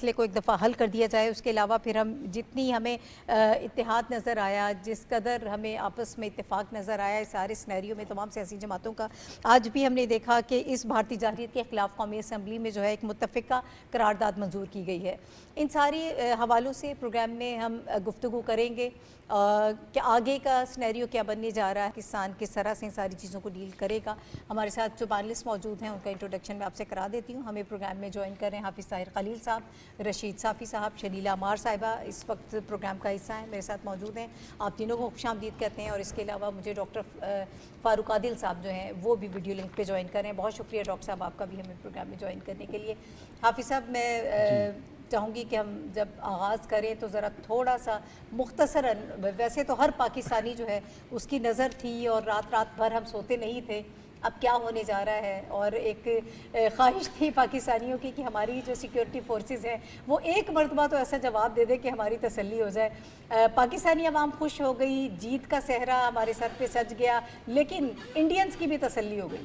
مسئلے کو ایک دفعہ حل کر دیا جائے. اس کے علاوہ پھر ہم جتنی ہمیں اتحاد نظر آیا, جس قدر ہمیں آپس میں اتفاق نظر آیا اس سارے سینیریو میں تمام سیاسی جماعتوں کا, آج بھی ہم نے دیکھا کہ اس بھارتی جارحیت کے خلاف قومی اسمبلی میں جو ہے ایک متفقہ قرارداد منظور کی گئی ہے. ان ساری حوالوں سے پروگرام میں ہم گفتگو کریں گے کہ آگے کا سینیریو کیا بننے جا رہا ہے, پاکستان کس طرح سے ان ساری چیزوں کو ڈیل کرے گا. ہمارے ساتھ جو پینلسٹ موجود ہیں ان کا انٹروڈکشن میں آپ سے کرا دیتی ہوں. ہمیں پروگرام میں جوائن کر رہے ہیں حافظ طاہر خلیل صاحب, رشید صافی صاحب, شلیلا عمار صاحبہ اس وقت پروگرام کا حصہ ہیں, میرے ساتھ موجود ہیں. آپ تینوں کو خوش آمدید کہتے ہیں. اور اس کے علاوہ مجھے ڈاکٹر فاروق عادل صاحب جو ہیں وہ بھی ویڈیو لنک پہ جوائن کر رہے ہیں. بہت شکریہ ڈاکٹر صاحب آپ کا بھی ہمیں پروگرام میں جوائن کرنے کے لیے. حافظ صاحب, میں چاہوں گی کہ ہم جب آغاز کریں تو ذرا تھوڑا سا مختصراً, ویسے تو ہر پاکستانی جو ہے اس کی نظر تھی اور رات رات بھر ہم سوتے نہیں تھے اب کیا ہونے جا رہا ہے, اور ایک خواہش تھی پاکستانیوں کی کہ ہماری جو سیکیورٹی فورسز ہیں وہ ایک مرتبہ تو ایسا جواب دے دے کہ ہماری تسلی ہو جائے. پاکستانی عوام خوش ہو گئی, جیت کا صحرا ہمارے سر پہ سج گیا, لیکن انڈینز کی بھی تسلی ہو گئی.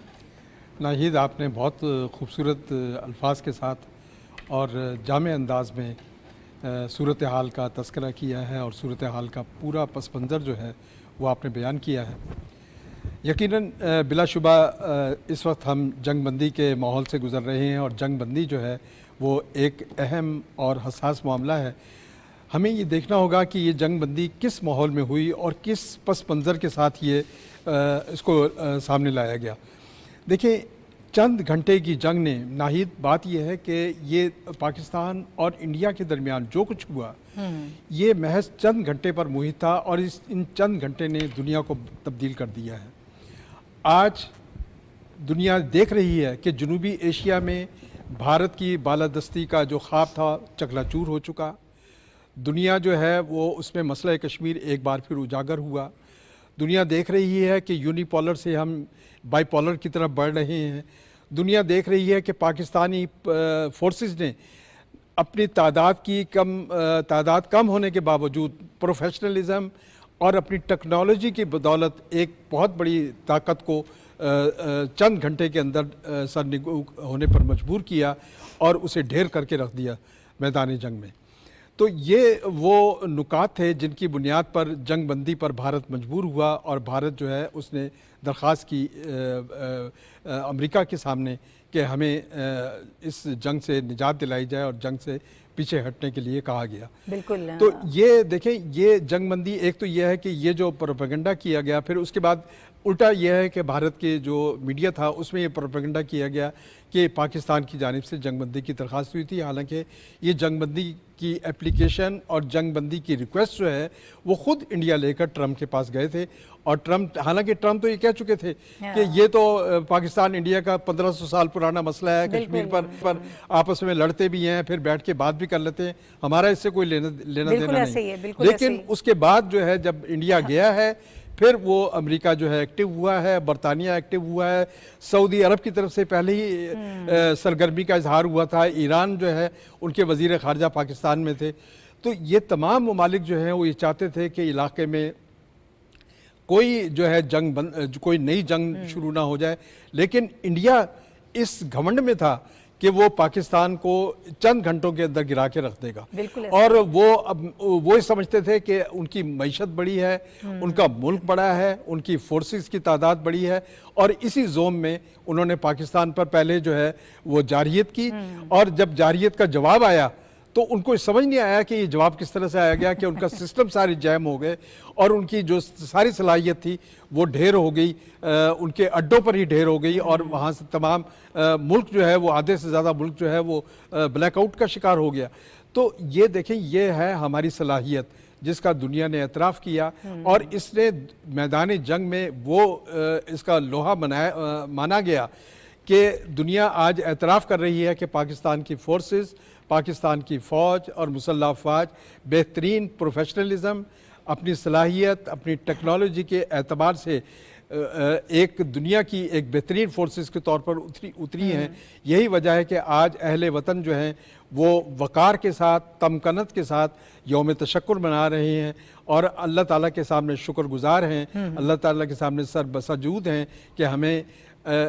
ناہید, آپ نے بہت خوبصورت الفاظ کے ساتھ اور جامع انداز میں صورتحال کا تذکرہ کیا ہے, اور صورتحال کا پورا پس منظر جو ہے وہ آپ نے بیان کیا ہے. یقیناً بلا شبہ اس وقت ہم جنگ بندی کے ماحول سے گزر رہے ہیں, اور جنگ بندی جو ہے وہ ایک اہم اور حساس معاملہ ہے. ہمیں یہ دیکھنا ہوگا کہ یہ جنگ بندی کس ماحول میں ہوئی اور کس پس منظر کے ساتھ یہ اس کو سامنے لایا گیا. دیکھیں, چند گھنٹے کی جنگ نے, ناہید بات یہ ہے کہ یہ پاکستان اور انڈیا کے درمیان جو کچھ ہوا یہ محض چند گھنٹے پر محیط تھا, اور ان چند گھنٹے نے دنیا کو تبدیل کر دیا ہے. آج دنیا دیکھ رہی ہے کہ جنوبی ایشیا میں بھارت کی بالادستی کا جو خواب تھا چکلا چور ہو چکا. دنیا جو ہے وہ اس میں مسئلہ کشمیر ایک بار پھر اجاگر ہوا. دنیا دیکھ رہی ہے کہ یونی پولر سے ہم بائی پولر کی طرف بڑھ رہے ہیں. دنیا دیکھ رہی ہے کہ پاکستانی فورسز نے اپنی تعداد کم ہونے کے باوجود پروفیشنلزم اور اپنی ٹیکنالوجی کی بدولت ایک بہت بڑی طاقت کو چند گھنٹے کے اندر سرنگو ہونے پر مجبور کیا اور اسے ڈھیر کر کے رکھ دیا میدان جنگ میں. تو یہ وہ نکات تھے جن کی بنیاد پر جنگ بندی پر بھارت مجبور ہوا, اور بھارت جو ہے اس نے درخواست کی امریکہ کے سامنے کہ ہمیں اس جنگ سے نجات دلائی جائے اور جنگ سے پیچھے ہٹنے کے لیے کہا گیا. بالکل. تو یہ دیکھیں, یہ جنگ بندی ایک تو یہ ہے کہ یہ جو پروپیگنڈا کیا گیا, پھر اس کے بعد الٹا یہ ہے کہ بھارت کے جو میڈیا تھا اس میں یہ پروپیگنڈا کیا گیا کہ پاکستان کی جانب سے جنگ بندی کی درخواست ہوئی تھی, حالانکہ یہ جنگ بندی کی اپلیکیشن اور جنگ بندی کی ریکویسٹ جو ہے وہ خود انڈیا لے کر ٹرمپ کے پاس گئے تھے. اور حالانکہ ٹرمپ تو یہ کہہ چکے تھے کہ یہ تو پاکستان انڈیا کا 1500 سال پرانا مسئلہ ہے, کشمیر پر آپس میں لڑتے بھی ہیں, پھر بیٹھ کے بات بھی کر لیتے ہیں, ہمارا اس سے کوئی لینا دینا نہیں. لیکن اس کے بعد جو ہے جب انڈیا گیا ہے پھر وہ امریکہ جو ہے ایکٹیو ہوا ہے, برطانیہ ایکٹیو ہوا ہے, سعودی عرب کی طرف سے پہلے ہی سرگرمی کا اظہار ہوا تھا, ایران جو ہے ان کے وزیر خارجہ پاکستان میں تھے. تو یہ تمام ممالک جو ہیں وہ یہ چاہتے تھے کہ علاقے میں کوئی جو ہے کوئی نئی جنگ شروع نہ ہو جائے. لیکن انڈیا اس گھمنڈ میں تھا کہ وہ پاکستان کو چند گھنٹوں کے اندر گرا کے رکھ دے گا, اور وہ سمجھتے تھے کہ ان کی معیشت بڑی ہے, ان کا ملک بڑا ہے, ان کی فورسز کی تعداد بڑی ہے, اور اسی زوم میں انہوں نے پاکستان پر پہلے جو ہے وہ جارحیت کی. اور جب جارحیت کا جواب آیا تو ان کو سمجھ نہیں آیا کہ یہ جواب کس طرح سے آیا گیا, کہ ان کا سسٹم سارے جیم ہو گئے اور ان کی جو ساری صلاحیت تھی وہ ڈھیر ہو گئی, ان کے اڈوں پر ہی ڈھیر ہو گئی, اور وہاں سے تمام ملک جو ہے وہ آدھے سے زیادہ ملک جو ہے وہ بلیک آؤٹ کا شکار ہو گیا. تو یہ دیکھیں, یہ ہے ہماری صلاحیت جس کا دنیا نے اعتراف کیا, اور اس نے میدان جنگ میں وہ اس کا لوہا مانا گیا کہ دنیا آج اعتراف کر رہی ہے کہ پاکستان کی فورسز, پاکستان کی فوج اور مسلح افواج بہترین پروفیشنلزم, اپنی صلاحیت, اپنی ٹیکنالوجی کے اعتبار سے ایک دنیا کی ایک بہترین فورسز کے طور پر اتری ہیں. یہی وجہ ہے کہ آج اہل وطن جو ہیں وہ وقار کے ساتھ, تمکنت کے ساتھ یوم تشکر منا رہے ہیں, اور اللہ تعالیٰ کے سامنے شکر گزار ہیں, اللہ تعالیٰ کے سامنے سر بسجود ہیں کہ ہمیں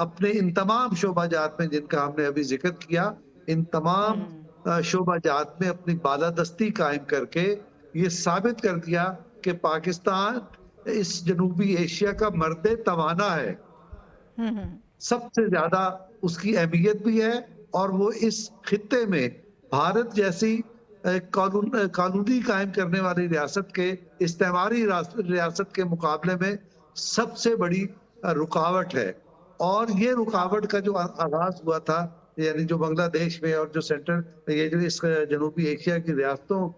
اپنے ان تمام شعبہ جات میں جن کا ہم نے ابھی ذکر کیا، ان تمام شعبہ جات میں اپنی بالادستی قائم کر کے یہ ثابت کر دیا کہ پاکستان اس جنوبی ایشیا کا مرد توانا ہے. سب سے زیادہ اس کی اہمیت بھی ہے، اور وہ اس خطے میں بھارت جیسی قانونی قائم کرنے والی ریاست کے استعماری ریاست کے مقابلے میں سب سے بڑی رکاوٹ ہے. اور یہ رکاوٹ کا جو آغاز ہوا تھا، یعنی جو بنگلہ دیش میں اور جو سینٹرل یہ جو اس جنوبی ایشیا کی ریاستوں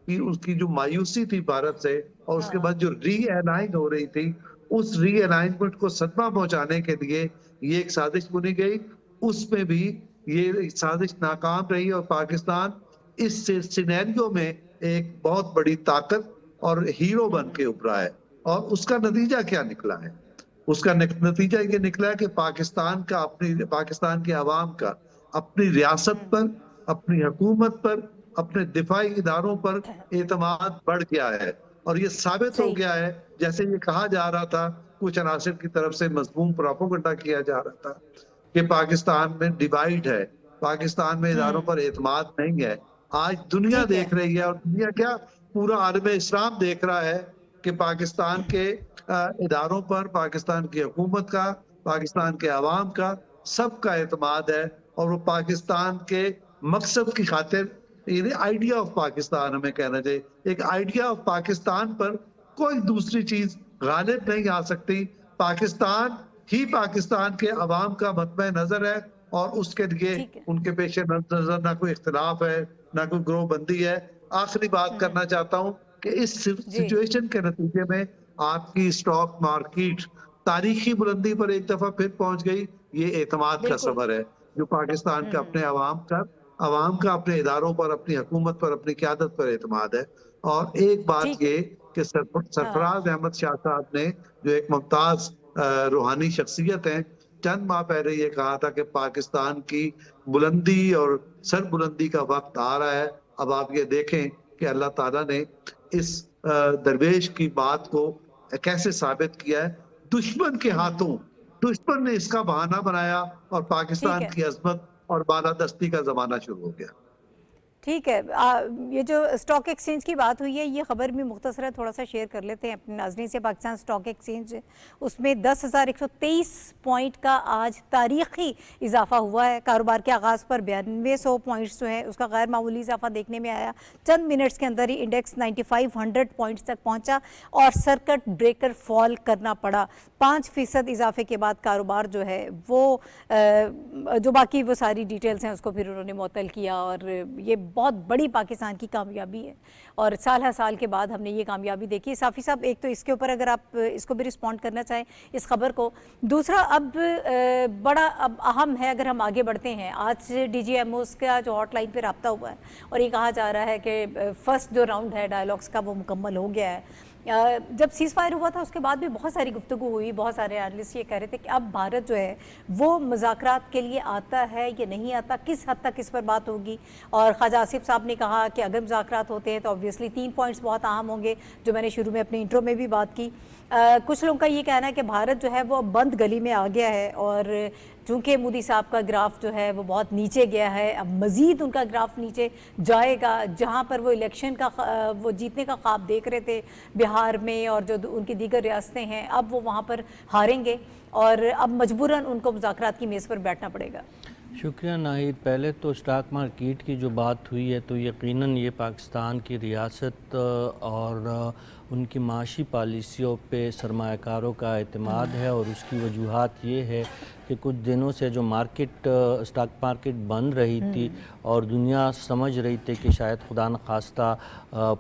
کی اس کی جو مایوسی تھی بھارت سے، اور اس کے بعد جو ری الائن ہو رہی تھی، اس ری الائنمنٹ کو صدمہ پہنچانے کے لیے یہ ایک سازش بنی گئی. اس میں بھی یہ سازش ناکام رہی اور پاکستان اس سینیریو میں ایک بہت بڑی طاقت اور ہیرو بن کے ابھرا ہے. اور اس کا نتیجہ کیا نکلا ہے؟ اس کا نتیجہ یہ نکلا ہے کہ پاکستان کے عوام کا اپنی ریاست پر، اپنی حکومت پر، اپنے دفاعی اداروں پر اعتماد بڑھ گیا ہے. اور یہ ثابت ہو گیا ہے، جیسے یہ کہا جا رہا تھا، کچھ عناصر کی طرف سے مذموم پروپیگنڈا کیا جا رہا تھا کہ پاکستان میں ڈیوائیڈ ہے، پاکستان میں اداروں پر اعتماد نہیں ہے. آج دنیا دیکھ رہی ہے، اور دنیا کیا، پورا عالم اسلام دیکھ رہا ہے کہ پاکستان کے اداروں پر پاکستان کی حکومت کا، پاکستان کے عوام کا، سب کا اعتماد ہے. اور وہ پاکستان کے مقصد کی خاطر، یعنی آئیڈیا آف پاکستان ہمیں کہنا چاہیے، ایک آئیڈیا آف پاکستان پر کوئی دوسری چیز غالب نہیں آ سکتی. پاکستان ہی پاکستان کے عوام کا مطمع نظر ہے، اور اس کے لیے ان کے پیش نظر نہ کوئی اختلاف ہے، نہ کوئی گروہ بندی ہے. آخری بات کرنا چاہتا ہوں کہ اس سچویشن کے نتیجے میں آپ کی اسٹاک مارکیٹ تاریخی بلندی پر ایک دفعہ پھر پہنچ گئی. یہ اعتماد کا ثمر ہے جو پاکستان کا اپنے عوام کا اپنے اداروں پر، اپنی حکومت پر، اپنی قیادت پر اعتماد ہے. اور ایک بات یہ کہ سرفراز احمد شاہ صاحب نے، جو ایک ممتاز روحانی شخصیت ہیں، چند ماہ پہلے یہ کہا تھا کہ پاکستان کی بلندی اور سر بلندی کا وقت آ رہا ہے. اب آپ یہ دیکھیں کہ اللہ تعالیٰ نے اس درویش کی بات کو کیسے ثابت کیا ہے. دشمن کے ہاتھوں، دشمن نے اس کا بہانہ بنایا اور پاکستان کی عظمت اور بالادستی کا زمانہ شروع ہو گیا. ٹھیک ہے، یہ جو اسٹاک ایکسچینج کی بات ہوئی ہے، یہ خبر بھی مختصر تھوڑا سا شیئر کر لیتے ہیں اپنے ناظرین سے. پاکستان اسٹاک ایکسچینج، اس میں 10,123 پوائنٹ کا آج تاریخی اضافہ ہوا ہے. کاروبار کے آغاز پر 9200 پوائنٹس جو ہے اس کا غیر معمولی اضافہ دیکھنے میں آیا. چند منٹس کے اندر ہی انڈیکس 9500 پوائنٹس تک پہنچا اور سرکٹ بریکر فال کرنا پڑا. 5% اضافے کے بعد کاروبار جو ہے وہ جو باقی وہ ساری ڈیٹیلز ہیں اس کو پھر انہوں نے معطل کیا. اور یہ بہت بڑی پاکستان کی کامیابی ہے، اور سال ہر سال کے بعد ہم نے یہ کامیابی دیکھی. صافی صاحب، ایک تو اس کے اوپر اگر آپ اس کو بھی رسپونڈ کرنا چاہیں اس خبر کو. دوسرا اب بڑا اہم ہے، اگر ہم آگے بڑھتے ہیں، آج ڈی جی ایم اوز کا جو ہاٹ لائن پہ رابطہ ہوا ہے اور یہ کہا جا رہا ہے کہ فرسٹ جو راؤنڈ ہے ڈائیلاگس کا وہ مکمل ہو گیا ہے. جب سیز فائر ہوا تھا اس کے بعد بھی بہت ساری گفتگو ہوئی. بہت سارے اینالسٹ یہ کہہ رہے تھے کہ اب بھارت جو ہے وہ مذاکرات کے لیے آتا ہے یا نہیں آتا، کس حد تک اس پر بات ہوگی. اور خواجہ آصف صاحب نے کہا کہ اگر مذاکرات ہوتے ہیں تو obviously 3 پوائنٹس بہت اہم ہوں گے، جو میں نے شروع میں اپنے انٹرو میں بھی بات کی. کچھ لوگوں کا یہ کہنا ہے کہ بھارت جو ہے وہ بند گلی میں آ گیا ہے، اور چونکہ مودی صاحب کا گراف جو ہے وہ بہت نیچے گیا ہے، اب مزید ان کا گراف نیچے جائے گا. جہاں پر وہ الیکشن کا وہ جیتنے کا خواب دیکھ رہے تھے بہار میں اور جو ان کی دیگر ریاستیں ہیں، اب وہ وہاں پر ہاریں گے اور اب مجبوراً ان کو مذاکرات کی میز پر بیٹھنا پڑے گا. شکریہ ناہید. پہلے تو اسٹاک مارکیٹ کی جو بات ہوئی ہے تو یقیناً یہ پاکستان کی ریاست اور ان کی معاشی پالیسیوں پہ سرمایہ کاروں کا اعتماد ہے، اور اس کی وجوہات یہ ہے کہ کچھ دنوں سے جو اسٹاک مارکیٹ بند رہی تھی اور دنیا سمجھ رہی تھی کہ شاید خدا نخواستہ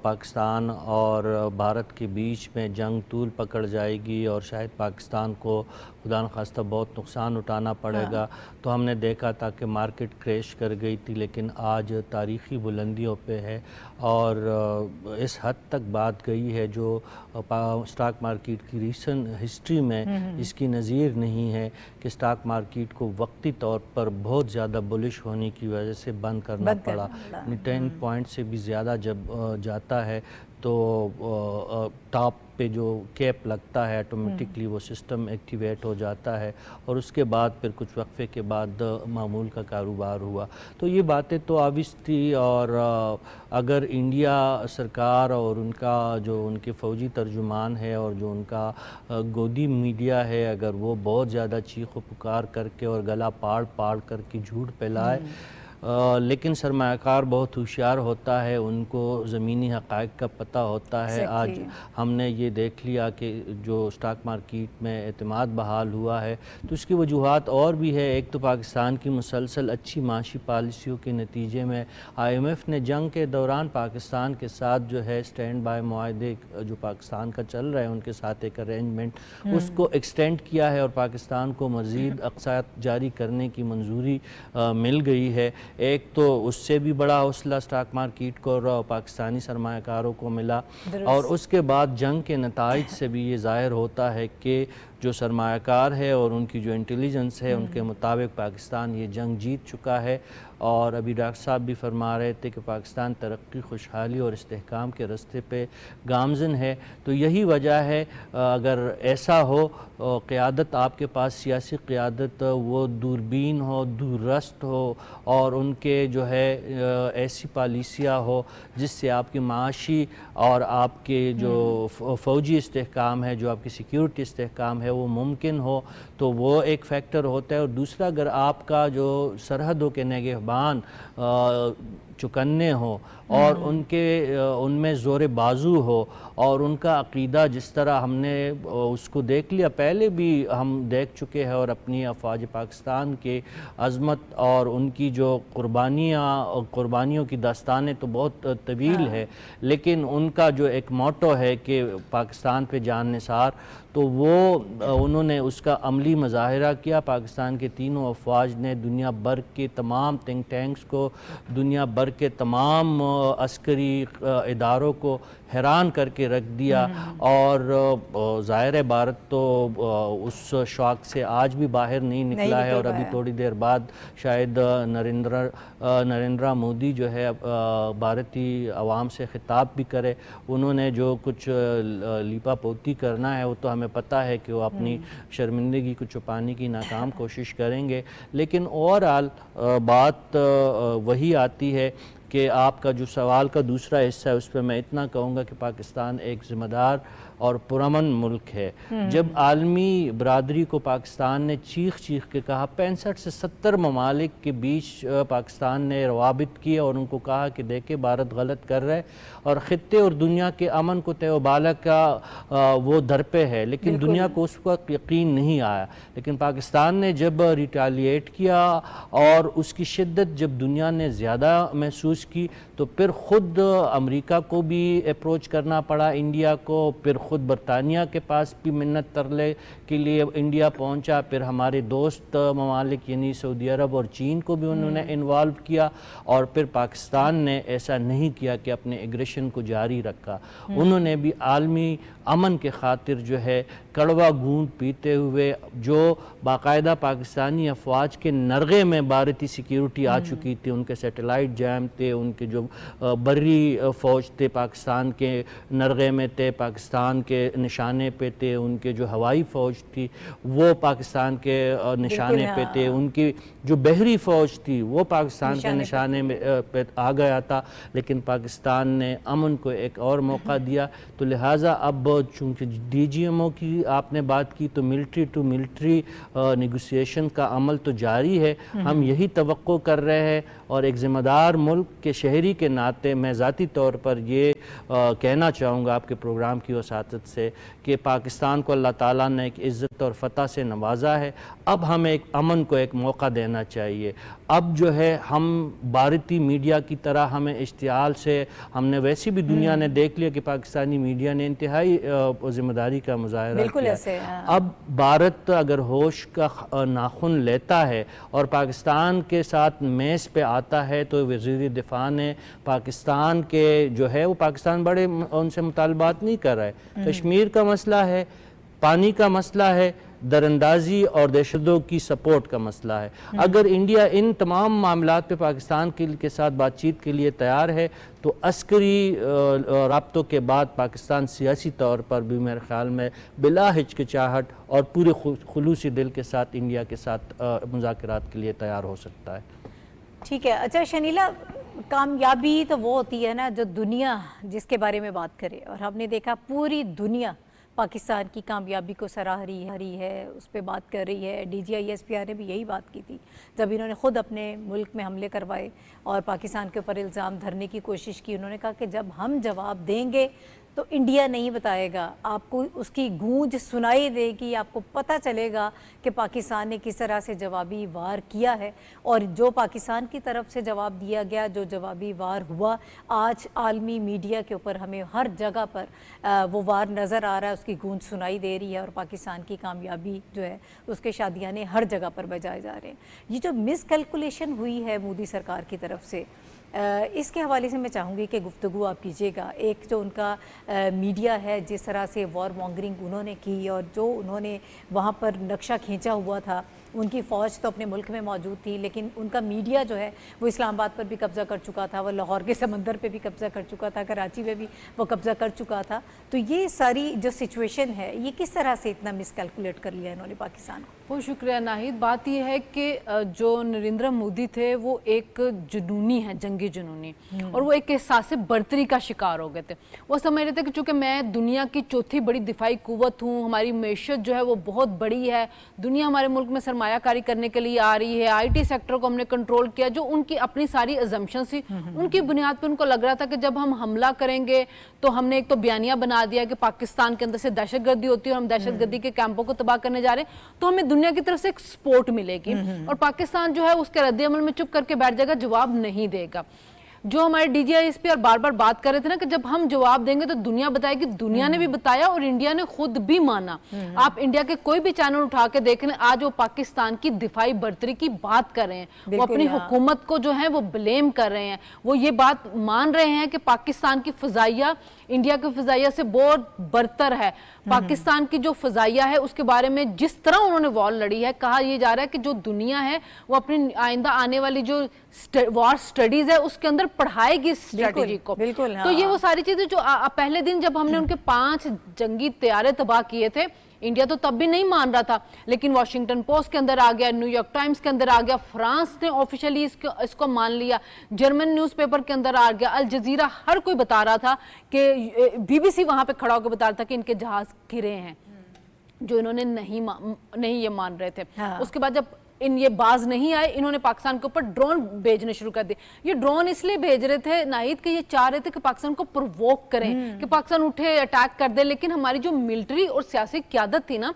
پاکستان اور بھارت کے بیچ میں جنگ طول پکڑ جائے گی اور شاید پاکستان کو خدا نخواستہ بہت نقصان اٹھانا پڑے گا، تو ہم نے دیکھا تھا کہ مارکیٹ کریش کر گئی تھی. لیکن آج تاریخی بلندیوں پہ ہے، اور اس حد تک بات گئی ہے جو اسٹاک مارکیٹ کی ریسنٹ ہسٹری میں اس کی نظیر نہیں ہے کہ اسٹاک مارکیٹ کو وقتی طور پر بہت زیادہ بلش ہونے کی وجہ سے بند کرنا پڑا. 10 پوائنٹ سے بھی زیادہ جب جاتا ہے تو ٹاپ پہ جو کیپ لگتا ہے آٹومیٹکلی وہ سسٹم ایکٹیویٹ ہو جاتا ہے اور اس کے بعد پھر کچھ وقفے کے بعد معمول کا کاروبار ہوا. تو یہ باتیں تو آبویس تھی, اور اگر انڈیا سرکار اور ان کا جو ان کے فوجی ترجمان ہے اور جو ان کا گودی میڈیا ہے, اگر وہ بہت زیادہ چیخ و پکار کر کے اور گلا پاڑ پاڑ کر کے جھوٹ پھیلائے, لیکن سرمایہ کار بہت ہوشیار ہوتا ہے, ان کو زمینی حقائق کا پتہ ہوتا ہے. آج ہم نے یہ دیکھ لیا کہ جو اسٹاک مارکیٹ میں اعتماد بحال ہوا ہے تو اس کی وجوہات اور بھی ہے. ایک تو پاکستان کی مسلسل اچھی معاشی پالیسیوں کے نتیجے میں آئی ایم ایف نے جنگ کے دوران پاکستان کے ساتھ جو ہے اسٹینڈ بائی معاہدے جو پاکستان کا چل رہا ہے ان کے ساتھ ایک ارینجمنٹ اس کو ایکسٹینڈ کیا ہے اور پاکستان کو مزید اقساط جاری کرنے کی منظوری مل گئی ہے. ایک تو اس سے بھی بڑا حوصلہ اسٹاک مارکیٹ کو اور پاکستانی سرمایہ کاروں کو ملا, اور اس کے بعد جنگ کے نتائج سے بھی یہ ظاہر ہوتا ہے کہ جو سرمایہ کار ہے اور ان کی جو انٹیلیجنس ہے ان کے مطابق پاکستان یہ جنگ جیت چکا ہے. اور ابھی ڈاکٹر صاحب بھی فرما رہے تھے کہ پاکستان ترقی, خوشحالی اور استحکام کے راستے پہ گامزن ہے. تو یہی وجہ ہے, اگر ایسا ہو قیادت آپ کے پاس سیاسی قیادت وہ دوربین ہو, دور رست ہو, اور ان کے جو ہے ایسی پالیسیاں ہو جس سے آپ کی معاشی اور آپ کے جو فوجی استحکام ہے, جو آپ کی سیکیورٹی استحکام ہے وہ ممکن ہو, تو وہ ایک فیکٹر ہوتا ہے. اور دوسرا, اگر آپ کا جو سرحدوں کے نگہبان چکنے ہو اور ان میں زور بازو ہو اور ان کا عقیدہ جس طرح ہم نے اس کو دیکھ لیا, پہلے بھی ہم دیکھ چکے ہیں, اور اپنی افواج پاکستان کے عظمت اور ان کی جو قربانیوں کی داستانیں تو بہت طویل ہے, لیکن ان کا جو ایک موٹو ہے کہ پاکستان پہ جان نثار, تو وہ انہوں نے اس کا عملی مظاہرہ کیا. پاکستان کے تینوں افواج نے دنیا بھر کے تمام تھنک ٹینکس کو, دنیا بھر کے تمام عسکری اداروں کو حیران کر کے رکھ دیا, اور ظاہر ہے بھارت تو اس شوق سے آج بھی باہر نہیں نکلا ہے. اور ابھی تھوڑی دیر بعد شاید نریندرا مودی جو ہے بھارتی عوام سے خطاب بھی کرے. انہوں نے جو کچھ لیپا پوتی کرنا ہے وہ تو ہمیں پتہ ہے کہ وہ اپنی شرمندگی کو چھپانے کی ناکام کوشش کریں گے, لیکن اوورآل بات وہی آتی ہے کہ آپ کا جو سوال کا دوسرا حصہ ہے اس پہ میں اتنا کہوں گا کہ پاکستان ایک ذمہ دار اور پرامن ملک ہے. جب عالمی برادری کو پاکستان نے چیخ کے کہا, 65 سے 70 ممالک کے بیچ پاکستان نے روابط کیے اور ان کو کہا کہ دیکھیں بھارت غلط کر رہا ہے اور خطے اور دنیا کے امن کو تہ و بالا کا وہ در پہ ہے, لیکن دنیا کو اس وقت یقین نہیں آیا. لیکن پاکستان نے جب ریٹیلیٹ کیا اور اس کی شدت جب دنیا نے زیادہ محسوس کی, تو پھر خود امریکہ کو بھی اپروچ کرنا پڑا, انڈیا کو, پھر خود برطانیہ کے پاس بھی منت ترلے کے لیے انڈیا پہنچا, پھر ہمارے دوست ممالک یعنی سعودی عرب اور چین کو بھی انہوں نے انوالو کیا, اور پھر پاکستان نے ایسا نہیں کیا کہ اپنے ایگریشن کو جاری رکھا. انہوں نے بھی عالمی امن کے خاطر جو ہے کڑوا گھونٹ پیتے ہوئے, جو باقاعدہ پاکستانی افواج کے نرغے میں بھارتی سیکیورٹی آ چکی تھی, ان کے سیٹلائٹ جام تھے, ان کے جو بری فوج تھے پاکستان کے نرغے میں تھے, پاکستان کے نشانے پہ تھے, ان کے جو ہوائی فوج تھی وہ پاکستان کے نشانے پہ تھے, ان کی جو بحری فوج تھی وہ پاکستان کے نشانے پہ آ گیا تھا, لیکن پاکستان نے امن کو ایک اور موقع دیا. تو لہٰذا اب چونکہ ڈی جی ایم او کی آپ نے بات کی, تو ملٹری ٹو ملٹری نیگوسیشن کا عمل تو جاری ہے. ہم یہی توقع کر رہے ہیں, اور ایک ذمہ دار ملک کے شہری کے ناطے میں ذاتی طور پر یہ کہنا چاہوں گا آپ کے پروگرام کی وساطت سے کہ پاکستان کو اللہ تعالیٰ نے ایک عزت اور فتح سے نوازا ہے. اب ہمیں ایک امن کو ایک موقع دینا چاہیے. اب جو ہے ہم بھارتی میڈیا کی طرح ہمیں اشتعال سے, ہم نے ویسی بھی دنیا نے دیکھ لیا کہ پاکستانی میڈیا نے انتہائی ذمہ داری کا مظاہرہ کیا. اب بھارت اگر ہوش کا ناخن لیتا ہے اور پاکستان کے ساتھ میز پہ آتا ہے, تو وزیر دفاع نے پاکستان کے جو ہے وہ پاکستان بڑے ان سے مطالبات نہیں کر رہا ہے. کشمیر کا مسئلہ ہے, پانی کا مسئلہ ہے، دراندازی اور دہشتوں کی سپورٹ کا مسئلہ ہے۔ اگر انڈیا ان تمام معاملات پہ پاکستان کے ساتھ بات چیت کے لیے تیار ہے تو عسکری رابطوں کے بعد پاکستان سیاسی طور پر بھی میرے خیال میں بلا ہچکچاہٹ اور پورے خلوصی دل کے ساتھ انڈیا کے ساتھ مذاکرات کے لیے تیار ہو سکتا ہے۔ ٹھیک ہے، اچھا شنیلا، کامیابی تو وہ ہوتی ہے نا جو دنیا جس کے بارے میں بات کرے، اور ہم نے دیکھا پوری دنیا پاکستان کی کامیابی کو سراہ رہی ہے، اس پہ بات کر رہی ہے۔ D G I S P R نے بھی یہی بات کی تھی جب انہوں نے خود اپنے ملک میں حملے کروائے اور پاکستان کے اوپر الزام دھرنے کی کوشش کی۔ انہوں نے کہا کہ جب ہم جواب دیں گے تو انڈیا نہیں بتائے گا، آپ کو اس کی گونج سنائی دے گی، آپ کو پتہ چلے گا کہ پاکستان نے کس طرح سے جوابی وار کیا ہے، اور جو پاکستان کی طرف سے جواب دیا گیا، جو جوابی وار ہوا، آج عالمی میڈیا کے اوپر ہمیں ہر جگہ پر وہ وار نظر آ رہا ہے، اس کی گونج سنائی دے رہی ہے، اور پاکستان کی کامیابی جو ہے اس کے شادیانے ہر جگہ پر بجائے جا رہے ہیں۔ یہ جو مس کیلکولیشن ہوئی ہے مودی سرکار کی طرف سے، اس کے حوالے سے میں چاہوں گی کہ گفتگو آپ کیجیے گا۔ ایک جو ان کا میڈیا ہے، جس طرح سے وار مانگرنگ انہوں نے کی، اور جو انہوں نے وہاں پر نقشہ کھینچا ہوا تھا، ان کی فوج تو اپنے ملک میں موجود تھی لیکن ان کا میڈیا جو ہے وہ اسلام آباد پر بھی قبضہ کر چکا تھا، وہ لاہور کے سمندر پہ بھی قبضہ کر چکا تھا، کراچی میں بھی وہ قبضہ کر چکا تھا۔ تو یہ ساری جو سچویشن ہے، یہ کس طرح سے اتنا مس کیلکولیٹ کر لیا انہوں نے پاکستان کو؟ بہت شکریہ ناہید۔ بات یہ ہے کہ جو نریندر مودی تھے وہ ایک جنونی ہے، جنگی جنونی، اور وہ ایک احساس برتری کا شکار ہو گئے تھے۔ وہ سمجھ رہے تھے کہ چونکہ میں دنیا کی چوتھی بڑی دفاعی قوت ہوں، ہماری معیشت جو ہے وہ بہت بڑی ہے، دنیا ہمارے ملک میں سرمایہ کاری کرنے کے لیے آ رہی ہے، آئی ٹی سیکٹر کو ہم نے کنٹرول کیا، جو ان کی اپنی ساری ازمپشنز تھی، ان کی بنیاد پہ ان کو لگ رہا تھا کہ جب ہم حملہ کریں گے تو ہم نے ایک تو بیانیہ بنا دیا کہ پاکستان کے اندر سے دہشت گردی ہوتی ہے اور ہم دہشت گردی کے کیمپوں کو تباہ کرنے جا رہے ہیں، تو ہمیں دنیا کی طرف سے ایک سپورٹ ملے گی، اور پاکستان جو ہے اس کے رد عمل میں چپ کر کے بیٹھ جائے گا، جواب نہیں دے گا۔ جو ہمارے ڈی جی آئی ایس پی اور بار بار بات کر رہے تھے نا کہ جب ہم جواب دیں گے تو دنیا بتائے گی، دنیا نے بھی بتایا اور انڈیا نے خود بھی مانا۔ آپ انڈیا کے کوئی بھی چینل اٹھا کے دیکھ لیں، آج وہ پاکستان کی دفاعی برتری کی بات کر رہے ہیں، وہ اپنی حکومت کو جو ہے وہ بلیم کر رہے ہیں، وہ یہ بات مان رہے ہیں کہ پاکستان کی فضائیہ انڈیا کی فضائیہ سے بہت برتر ہے۔ پاکستان کی جو فضائیہ ہے اس کے بارے میں جس طرح انہوں نے وار لڑی ہے، کہا یہ جا رہا ہے کہ جو دنیا ہے وہ اپنی آئندہ آنے والی جو وار سٹڈیز ہے اس کے اندر پڑھائے گی اس اسٹریٹجی کو۔ تو یہ وہ ساری چیزیں جو پہلے دن جب ہم نے ان کے 5 جنگی طیارے تباہ کیے تھے، انڈیا تو تب بھی نہیں مان رہا تھا، لیکن واشنگٹن پوسٹ کے اندر آ گیا، نیو یارک ٹائمز کے اندر آ گیا، فرانس نے آفیشلی اس کو مان لیا، جرمن نیوز پیپر کے اندر آ گیا، الجزیرہ، ہر کوئی بتا رہا تھا کہ بی بی سی وہاں پہ کھڑا ہو کے بتا رہا تھا کہ ان کے جہاز گرے ہیں، جو انہوں نے نہیں یہ مان رہے تھے۔ اس کے بعد جب یہ باز نہیں آئے، انہوں نے پاکستان کے اوپر ڈرون بھیجنے شروع کر دیے۔ یہ ڈرون اس لیے بھیج رہے تھے ناہید کہ یہ چاہ رہے تھے کہ پاکستان کو پروووک کریں، کہ پاکستان اٹھے اٹیک کر دے، لیکن ہماری جو ملٹری اور سیاسی قیادت تھی نا،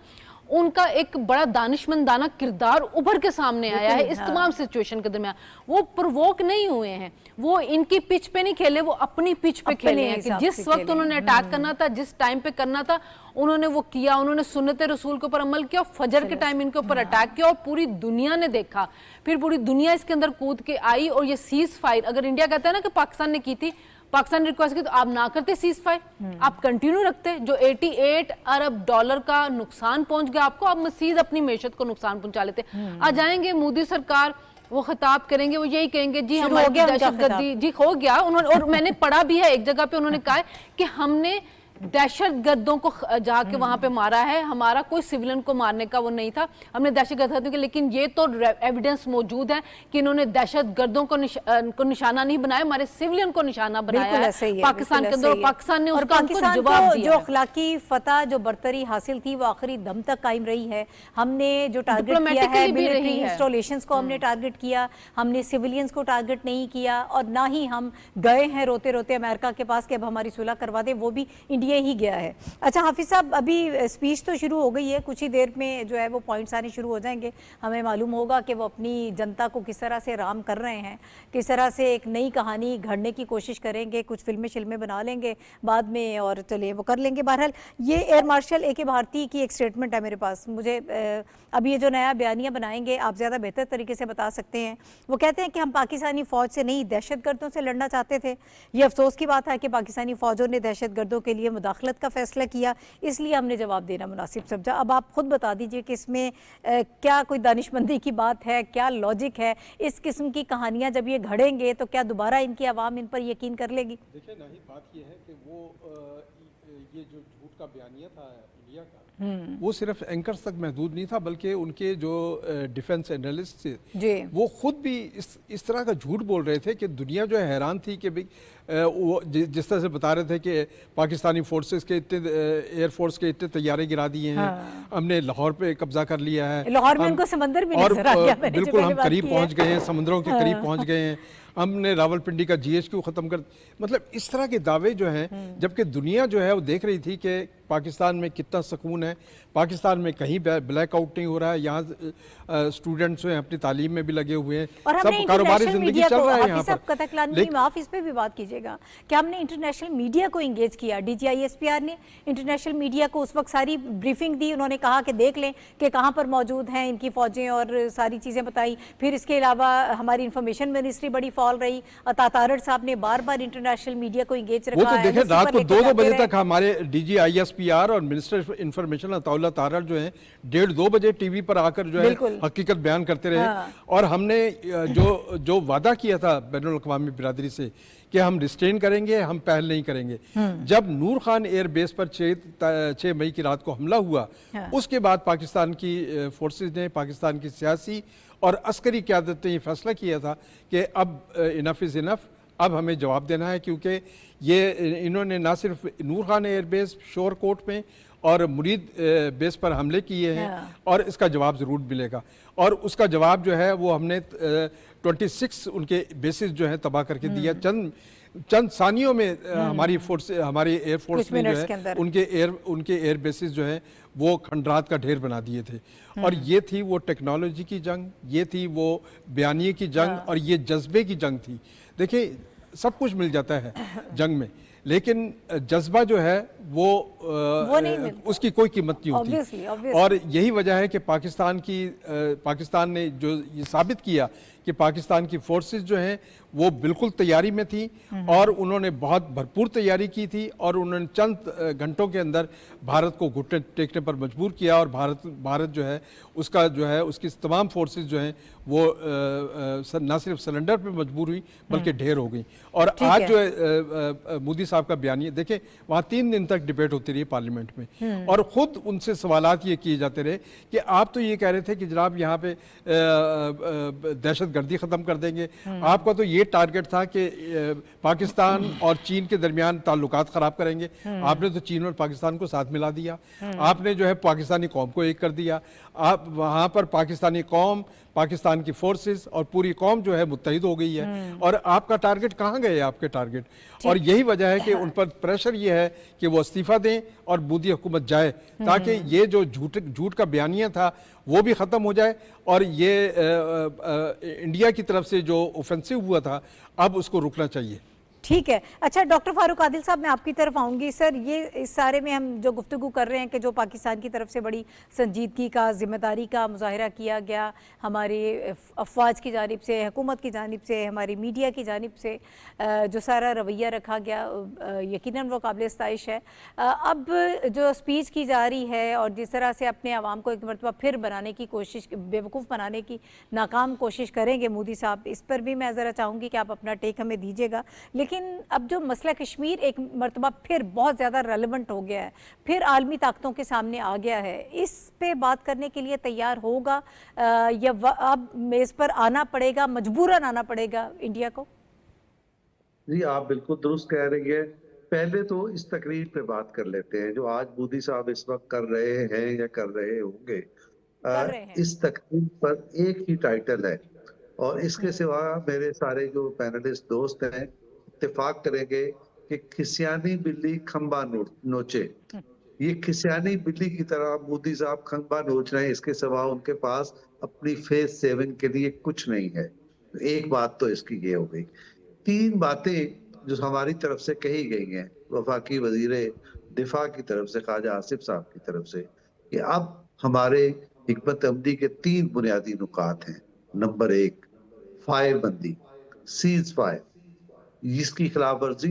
ان کا ایک بڑا دانشمندانہ کردار ابھر کے سامنے آیا ہے اس تمام سچویشن کے درمیان۔ وہ پروووک نہیں ہوئے ہیں، وہ ان کی پچ پہ نہیں کھیلے، وہ اپنی پچ پہ کھیلے ہیں، کہ جس وقت انہوں نے اٹیک کرنا تھا، جس ٹائم پہ کرنا تھا، انہوں نے وہ کیا، انہوں نے سنت رسول کے اوپر عمل کیا، فجر کے ٹائم ان کے اوپر اٹیک کیا، اور پوری دنیا نے دیکھا، پھر پوری دنیا اس کے اندر کود کے آئی، اور یہ سیز فائر، اگر انڈیا کہتا ہے نا کہ پاکستان نے کی تھی، پاکستان نے ریکویسٹ کی تو آپ نہ کرتے سیز فائر، آپ کنٹینیو رکھتے، جو 88 ارب ڈالر کا نقصان پہنچ گیا آپ کو، آپ مزید اپنی معیشت کو نقصان پہنچا لیتے۔ آج آئیں گے مودی سرکار، وہ خطاب کریں گے، وہ یہی کہیں گے جی ہماری دہشت گردی، جی ہو گیا، اور میں نے پڑھا بھی ہے ایک جگہ پہ، انہوں نے کہا ہے کہ ہم نے دہشت گردوں کو جا کے وہاں پہ مارا ہے، ہمارا کوئی سیولین کو مارنے کا وہ نہیں تھا، ہم نے دہشت گردوں کے، لیکن یہ تو ایویڈنس موجود ہے کہ انہوں نے دہشت گردوں کو نشانہ نہیں بنایا، ہمارے سیولین کو نشانہ بنایا ہے پاکستان کے اندر، اور پاکستان نے اس کا جواب دیا۔ جو اخلاقی فتح، جو برتری حاصل تھی، وہ آخری دم تک قائم رہی ہے۔ ہم نے جو ٹارگٹ کیا ہے ملٹری انسٹالیشنز کو ہم نے ٹارگٹ کیا، ہم نے سیولینز کو ٹارگٹ نہیں کیا، اور نہ ہی ہم گئے ہیں روتے روتے امریکہ کے پاس کہ اب ہماری صلح کروا دے، وہ بھی انڈیا ہی گیا ہے۔ اچھا حافظ صاحب، ابھی اسپیچ تو شروع ہو گئی ہے، کچھ ہی دیر میں جو ہے وہ پوائنٹس آنے شروع ہو جائیں گے، ہمیں معلوم ہوگا کہ وہ اپنی جنتا کو کس طرح سے رام کر رہے ہیں، کس طرح سے ایک نئی کہانی گھڑنے کی کوشش کریں گے، کچھ فلمیں شلمیں بنا لیں گے بعد میں، اور چلے وہ کر لیں گے۔ بہرحال یہ ایئر مارشل اے کے بھارتی کی ایک سٹیٹمنٹ ہے میرے پاس، مجھے اب یہ جو نیا بیانیہ بنائیں گے آپ زیادہ بہتر طریقے سے بتا سکتے ہیں۔ وہ کہتے ہیں کہ ہم پاکستانی فوج سے نہیں، دہشت گردوں سے لڑنا چاہتے تھے۔ یہ افسوس کی بات ہے کہ پاکستانی فوجوں نے دہشت گردوں کے لیے مداخلت کا فیصلہ کیا، اس لیے ہم نے جواب دینا مناسب سمجھا۔ اب آپ خود بتا دیجئے کہ اس میں کیا کوئی دانشمندی کی بات ہے، کیا لاجک ہے؟ اس قسم کی کہانیاں جب یہ گھڑیں گے تو کیا دوبارہ ان کی عوام ان پر یقین کر لے گی؟ دیکھیں نہیں، بات یہ ہے کہ وہ یہ جو جھوٹ کا بیانیہ تھا انڈیا کا، وہ صرف اینکرز تک محدود نہیں تھا، بلکہ ان کے جو ڈیفنس اینالسٹ تھے جی وہ خود بھی اس طرح کا جھوٹ بول رہے تھے کہ دنیا جو ہے حیران تھی کہ وہ جس طرح سے بتا رہے تھے کہ پاکستانی فورسز کے اتنے ایئر فورس کے اتنے طیارے گرا دیے ہیں، ہم نے لاہور پہ قبضہ کر لیا ہے، لاہور میں ان کو سمندر بھی نظر آ گیا، میں نے جو بالکل ہم پہلے بات قریب کی ہے۔ پہنچ گئے ہیں، سمندروں کے قریب پہنچ گئے ہیں، ہم نے راول پنڈی کا جی ایچ کیو ختم کر، مطلب اس طرح کے دعوے جو ہیں، جبکہ دنیا جو ہے وہ دیکھ رہی تھی کہ پاکستان میں کتنا سکون ہے، پاکستان میں کہیں بلیک آؤٹ نہیں ہو رہا ہے، یہاں اسٹوڈنٹس ہیں اپنی تعلیم میں بھی لگے ہوئے ہیں، اور ہم سب نے کاروباری انٹرنیشنل زندگی میڈیا چل کو، رہا ہے یہاں حافظ صاحب پر۔ قطع کلام نہیں، معاف اس پہ بھی بات کیجیے گا کہ ہم نے انٹرنیشنل میڈیا کو انگیج کیا، D G I S P R نے انٹرنیشنل میڈیا کو اس وقت ساری بریفنگ دی، انہوں نے کہا کہ دیکھ لیں کہ کہاں پر موجود ہیں ان کی فوجیں اور ساری چیزیں بتائی۔ پھر اس کے علاوہ ہماری انفارمیشن منسٹری بڑی فعال رہی، عطا تارڑ صاحب نے بار بار انٹرنیشنل میڈیا کو انگیج رکھا۔ وہ تو دیکھیں NSC رات پر کو لے کے 2 جاتے بجے رہے۔ تک ہمارے D G I S P R اور منسٹر انفارمیشن عطا اللہ تارڑ جو ہیں 1:30-2 بجے ٹی وی پر آ کر جو ہے بالکل حقیقت بیان کرتے رہے، اور ہم نے جو وعدہ کیا تھا بین الاقوامی برادری سے کہ ہم ریسٹین کریں گے، ہم پہل نہیں کریں گے، جب نور خان ایئر بیس پر 6 مئی کی رات کو حملہ ہوا، اس کے بعد پاکستان کی فورسز نے، پاکستان کی سیاسی اور عسکری قیادت نے یہ فیصلہ کیا تھا کہ اب انف از انف، اب ہمیں جواب دینا ہے، کیونکہ یہ انہوں نے نہ صرف نور خان ایئر بیس، شور کوٹ میں اور مرید بیس پر حملے کیے ہیں، اور اس کا جواب ضرور ملے گا، اور اس کا جواب جو ہے وہ ہم نے 26 ان کے بیسز جو ہیں تباہ کر کے دیا، چند ثانیوں میں ہماری ایئر فورس نے جو ہے ان کے ایئر بیسز جو ہیں وہ کھنڈرات کا ڈھیر بنا دیے تھے، اور یہ تھی وہ ٹیکنالوجی کی جنگ، یہ تھی وہ بیانیے کی جنگ، اور یہ جذبے کی جنگ تھی۔ دیکھیں سب کچھ مل جاتا ہے جنگ میں، لیکن جذبہ جو ہے وہ اس کی کوئی قیمت نہیں ہوتی، اور یہی وجہ ہے کہ پاکستان نے جو یہ ثابت کیا کہ پاکستان کی فورسز جو ہیں وہ بالکل تیاری میں تھی، اور انہوں نے بہت بھرپور تیاری کی تھی، اور انہوں نے چند گھنٹوں کے اندر بھارت کو گھٹنے ٹیکنے پر مجبور کیا، اور بھارت جو ہے اس کی تمام فورسز جو ہیں وہ نہ صرف سرنڈر پہ مجبور ہوئی بلکہ ڈھیر ہو گئی۔ اور آج جو ہے مودی صاحب کا بیانیہ دیکھیں، وہاں 3 دن تک ڈیبیٹ ہوتی رہی پارلیمنٹ میں، اور خود ان سے سوالات یہ کیے جاتے رہے کہ آپ تو یہ کہہ رہے تھے کہ جناب یہاں پہ دہشت گردی ختم کر دیں گے، آپ کا تو یہ ٹارگٹ تھا کہ پاکستان اور چین کے درمیان تعلقات خراب کریں گے، آپ نے تو چین اور پاکستان کو ساتھ ملا دیا، آپ نے جو ہے پاکستانی قوم کو ایک کر دیا، آپ وہاں پر پاکستانی قوم، پاکستان کی فورسز اور پوری قوم جو ہے متحد ہو گئی ہے، اور آپ کا ٹارگٹ کہاں گئے آپ کے ٹارگٹ؟ اور یہی وجہ ہے کہ ان پر پریشر یہ ہے کہ وہ استعفیٰ دیں اور مودی حکومت جائے، تاکہ یہ جو جھوٹ کا بیانیہ تھا وہ بھی ختم ہو جائے، اور یہ انڈیا کی طرف سے جو اوفنسو ہوا تھا اب اس کو رکنا چاہیے۔ ٹھیک ہے، اچھا ڈاکٹر فاروق عادل صاحب میں آپ کی طرف آؤں گی۔ سر یہ اس سارے میں ہم جو گفتگو کر رہے ہیں کہ جو پاکستان کی طرف سے بڑی سنجیدگی کا، ذمہ داری کا مظاہرہ کیا گیا ہماری افواج کی جانب سے، حکومت کی جانب سے، ہماری میڈیا کی جانب سے جو سارا رویہ رکھا گیا، یقیناً وہ قابل ستائش ہے۔ اب جو اسپیچ کی جا رہی ہے اور جس طرح سے اپنے عوام کو ایک مرتبہ پھر بنانے کی کوشش، بیوقوف بنانے کی ناکام کوشش کریں گے مودی صاحب، اس پر بھی میں ذرا چاہوں گی کہ آپ اپنا ٹیک ہمیں دیجیے گا۔ لیکن اب جو مسئلہ کشمیر ایک مرتبہ پھر بہت زیادہ ریلیونٹ ہو گیا ہے، پھر عالمی طاقتوں کے سامنے آ گیا ہے، اس پہ بات کرنے کے لیے تیار ہوگا یا اب میز پر آنا پڑے گا، مجبوراً آنا پڑے گا انڈیا کو؟ جی آپ بالکل درست کہہ رہی ہے۔ پہلے تو اس تقریر پہ بات کر لیتے ہیں جو آج مودی صاحب اس وقت کر رہے ہیں یا کر رہے ہوں گے۔ اس تقریر پر ایک ہی ٹائٹل ہے، اور اس کے سوا میرے سارے جو پینلسٹ دوست ہیں اتفاق کریں گے کہ کھسیانی بلی کھمبا نوچے، یہ کھسیانی بلی کی طرح مودی صاحب کھمبا نوچ رہے ہیں، اس کے سوا ان کے پاس اپنی فیس سیونگ کے لیے کچھ نہیں ہے۔ ایک بات تو اس کی یہ ہو گئی۔ 3 باتیں جو ہماری طرف سے کہی گئی ہیں، وفاقی وزیر دفاع کی طرف سے خواجہ آصف صاحب کی طرف سے، کہ اب ہمارے حکمت عملی کے 3 بنیادی نکات ہیں۔ نمبر 1 فائر بندی، سیز فائر، جس کی خلاف ورزی